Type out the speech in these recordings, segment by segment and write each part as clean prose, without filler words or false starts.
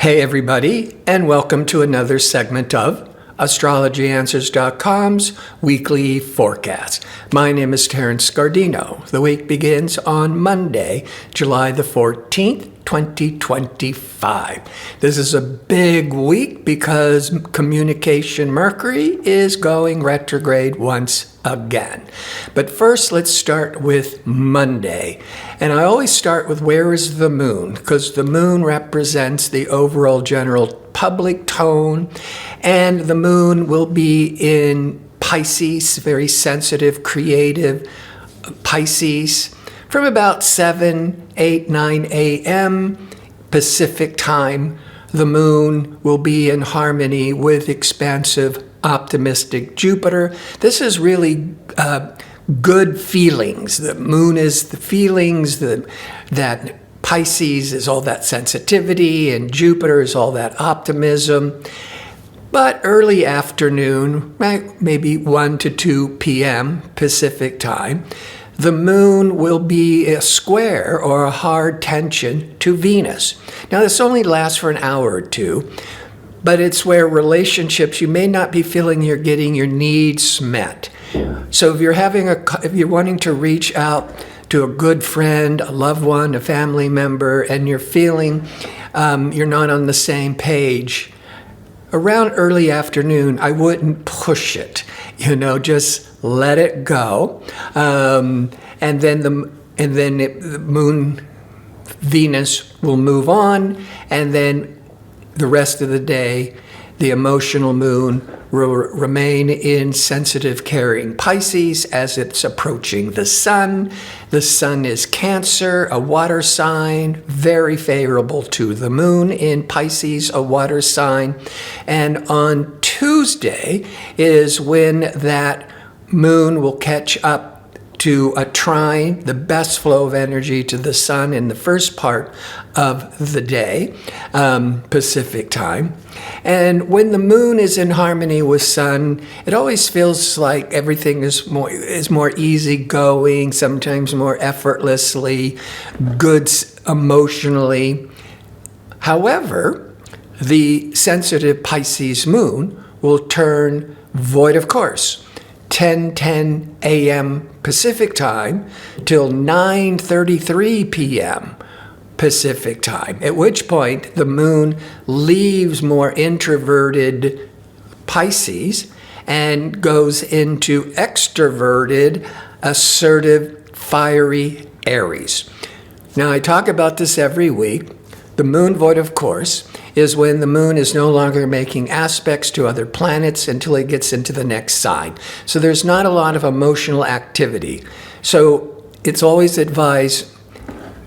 Hey everybody, and welcome to another segment of AstrologyAnswers.com's weekly forecast. My name is Terence. The week begins on Monday, July the 14th, 2025. This is a big week because communication Mercury is going retrograde once again. But first, let's start with Monday. And I always start with where is the moon, because the moon represents the overall general public tone, and the moon will be in Pisces, very sensitive, creative Pisces, from about 7, 8, 9 a.m. Pacific time. The moon will be in harmony with expansive, optimistic Jupiter. This is really good feelings. The moon is the feelings, that Pisces is all that sensitivity, and Jupiter is all that optimism. But early afternoon, maybe 1 to 2 p.m. Pacific time, the moon will be a square or a hard tension to Venus. Now, this only lasts for an hour or two, but it's where relationships, you may not be feeling you're getting your needs met. So if you're wanting to reach out to a good friend, a loved one, a family member, and you're feeling you're not on the same page, around early afternoon, I wouldn't push it. Just let it go. And then the moon, Venus, will move on, and then the rest of the day, the emotional moon will remain in sensitive, caring Pisces as it's approaching the sun. The sun is Cancer, a water sign, very favorable to the moon in Pisces, a water sign. And on Tuesday is when that moon will catch up to a trine, the best flow of energy to the sun in the first part of the day, Pacific time. And when the moon is in harmony with sun, it always feels like everything is more easygoing, sometimes more effortlessly, good emotionally. However, the sensitive Pisces moon will turn void of course, 10:10 a.m. Pacific time till 9:33 p.m. Pacific time, at which point the moon leaves more introverted Pisces and goes into extroverted, assertive, fiery Aries. Now, I talk about this every week. The moon void, of course, is when the moon is no longer making aspects to other planets until it gets into the next sign. So there's not a lot of emotional activity. So it's always advised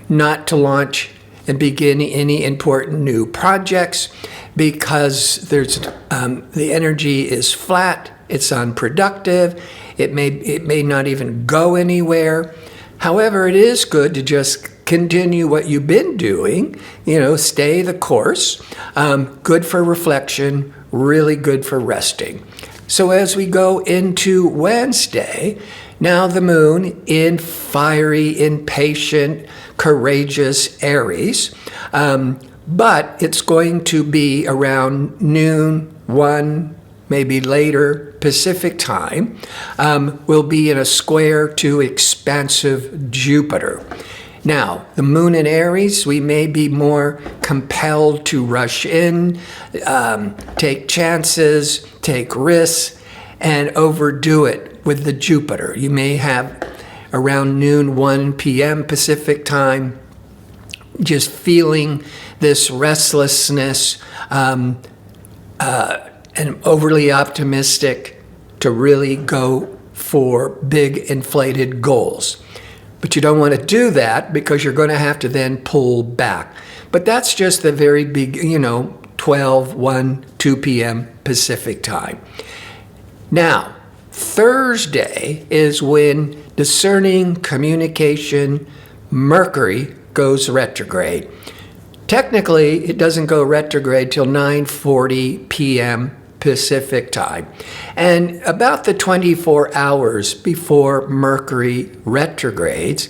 not to launch and begin any important new projects because the energy is flat, it's unproductive, it may not even go anywhere. However, it is good to just continue what you've been doing, stay the course. Good for reflection, really good for resting. So as we go into Wednesday, now the moon in fiery, impatient, courageous Aries, but it's going to be around noon, 1, maybe later Pacific time, will be in a square to expansive Jupiter. Now, the moon in Aries, we may be more compelled to rush in, take chances, take risks, and overdo it with the Jupiter. You may have around noon, 1 p.m. Pacific time, just feeling this restlessness and overly optimistic to really go for big inflated goals. But you don't want to do that because you're going to have to then pull back. But that's just the very big, 12, 1, 2 p.m. Pacific time. Now, Thursday is when discerning communication Mercury goes retrograde. Technically, it doesn't go retrograde till 9:40 p.m. Pacific time. And about the 24 hours before Mercury retrogrades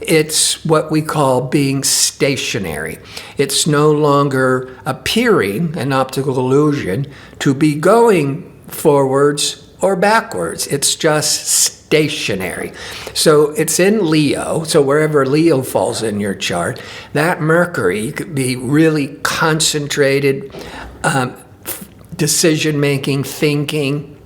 it's what we call being stationary. It's no longer appearing, an optical illusion, to be going forwards or backwards. It's just stationary. So it's in Leo, so wherever Leo falls in your chart, that Mercury could be really concentrated, decision-making, thinking.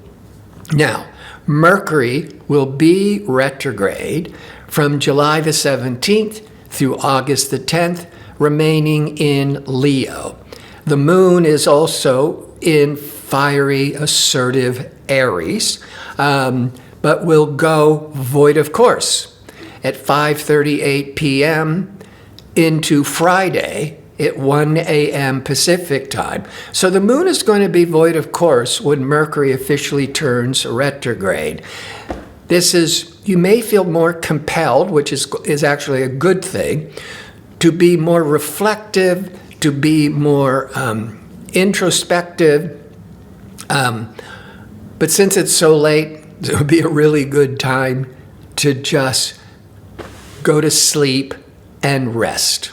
Now, Mercury will be retrograde from July the 17th through August the 10th, remaining in Leo. The moon is also in fiery, assertive Aries, but will go void of course at 5:38 p.m. into Friday at 1 a.m. Pacific time. So the moon is going to be void of course when Mercury officially turns retrograde. This is, you may feel more compelled, which is actually a good thing, to be more reflective, to be more introspective. But since it's so late, it would be a really good time to just go to sleep and rest.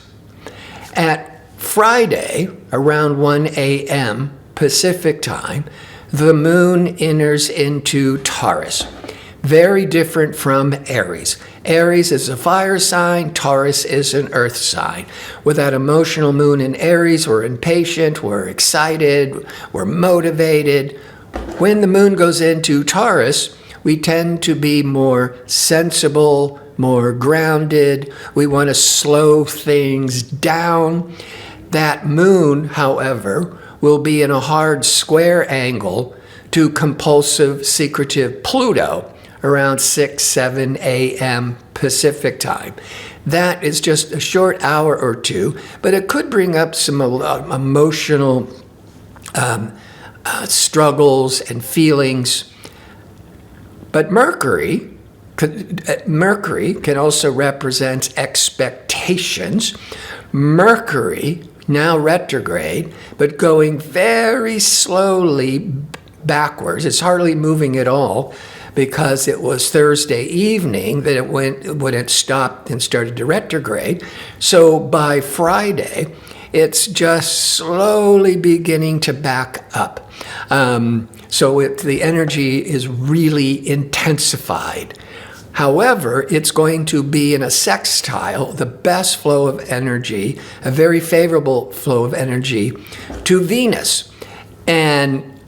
At Friday, around 1 a.m. Pacific time, the moon enters into Taurus. Very different from Aries. Aries is a fire sign, Taurus is an earth sign. With that emotional moon in Aries, we're impatient, we're excited, we're motivated. When the moon goes into Taurus, we tend to be more sensible, more grounded. We want to slow things down. That moon, however, will be in a hard square angle to compulsive, secretive Pluto around 6, 7 a.m. Pacific time. That is just a short hour or two, but it could bring up some emotional struggles and feelings. But Mercury can also represent expectations. Mercury, now retrograde, but going very slowly backwards. It's hardly moving at all, because it was Thursday evening that it went when it stopped and started to retrograde. So by Friday, it's just slowly beginning to back up. So the energy is really intensified. However, it's going to be in a sextile, the best flow of energy, a very favorable flow of energy to Venus. And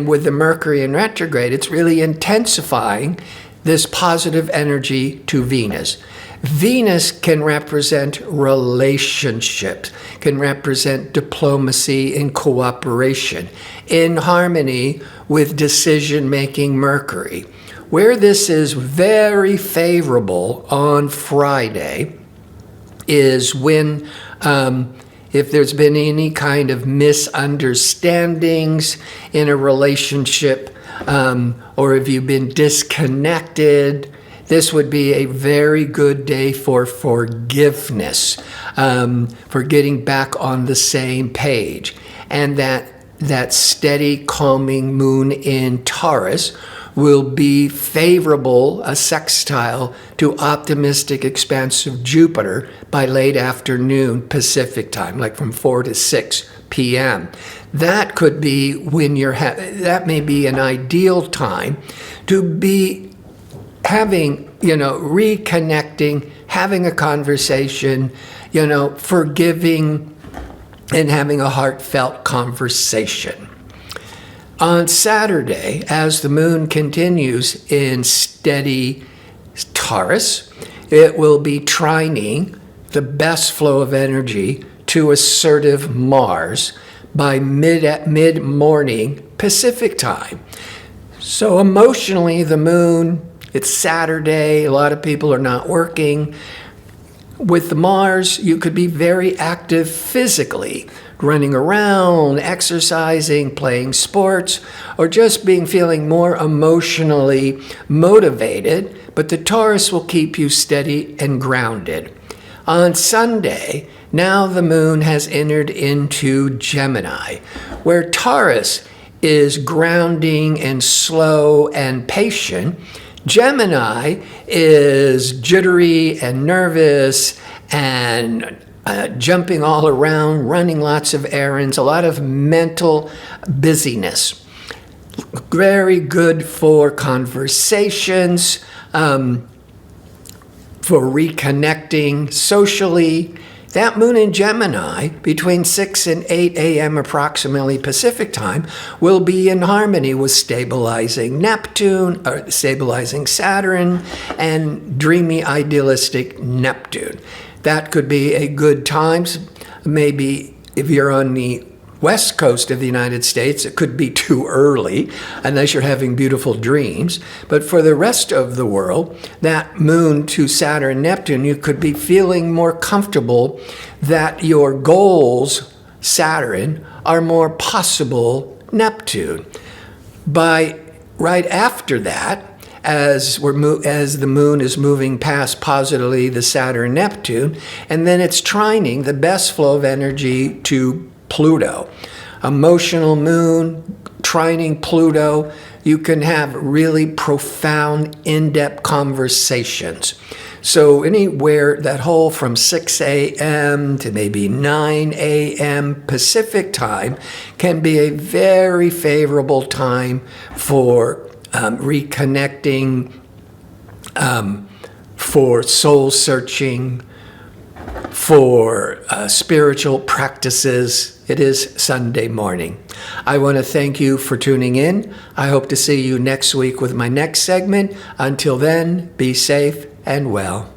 with the Mercury in retrograde, it's really intensifying this positive energy to Venus. Venus can represent relationships, can represent diplomacy and cooperation in harmony with decision-making Mercury. Where this is very favorable on Friday is when if there's been any kind of misunderstandings in a relationship, or if you've been disconnected, this would be a very good day for forgiveness, for getting back on the same page. And that steady, calming moon in Taurus will be favorable, a sextile, to optimistic, expansive Jupiter by late afternoon Pacific time, like from 4 to 6 p.m. That could be when that may be an ideal time to be having, reconnecting, having a conversation, forgiving, and having a heartfelt conversation. On Saturday, as the moon continues in steady Taurus, it will be trining the best flow of energy to assertive Mars by mid-morning Pacific time. So emotionally, the moon, it's Saturday, a lot of people are not working. With the Mars, you could be very active physically, running around, exercising, playing sports, or just feeling more emotionally motivated, but the Taurus will keep you steady and grounded. On Sunday, now the moon has entered into Gemini, where Taurus is grounding and slow and patient. Gemini is jittery and nervous and jumping all around, running lots of errands, a lot of mental busyness. Very good for conversations, for reconnecting socially. That moon in Gemini, between 6 and 8 a.m. approximately Pacific time, will be in harmony with stabilizing Neptune, or stabilizing Saturn, and dreamy, idealistic Neptune. That could be a good time. Maybe if you're on the west coast of the United States, it could be too early unless you're having beautiful dreams. But for the rest of the world, that moon to Saturn, Neptune, you could be feeling more comfortable that your goals, Saturn, are more possible, Neptune. By right after that, as the moon is moving past positively the Saturn, Neptune, and then it's trining the best flow of energy to Pluto. Emotional moon, trining Pluto, you can have really profound, in-depth conversations. So anywhere, that whole from 6 a.m. to maybe 9 a.m. Pacific time can be a very favorable time for reconnecting, for soul searching, for spiritual practices. It is Sunday morning. I want to thank you for tuning in. I hope to see you next week with my next segment. Until then, be safe and well.